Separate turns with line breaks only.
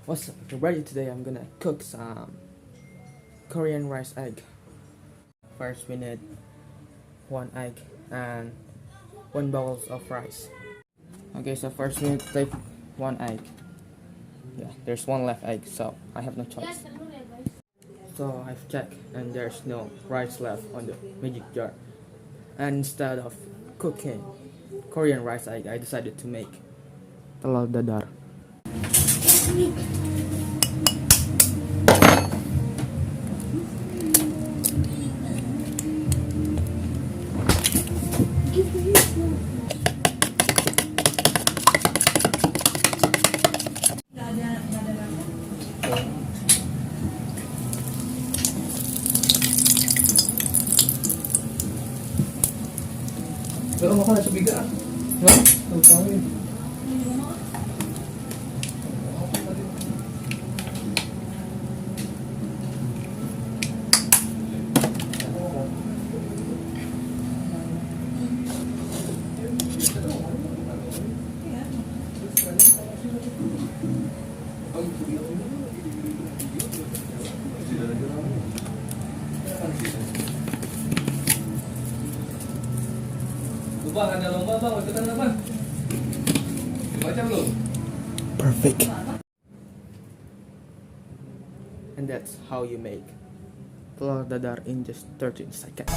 What's up everybody, today I'm gonna cook some Korean rice egg. First we need 1 egg and 1 bowl of rice. Okay, so first we need to take 1 egg. Yeah, there's 1 left egg, so I have no choice. So I've checked and there's no rice left on the magic jar. And instead of cooking Korean rice egg, I decided to make telur dadar.
Pero ako na sa biga.
No?
Ang pangin. Bang, ada lomba bang, ikutan nggak bang? Baca belum?
Perfect. And that's how you make telur dadar in just 13 seconds.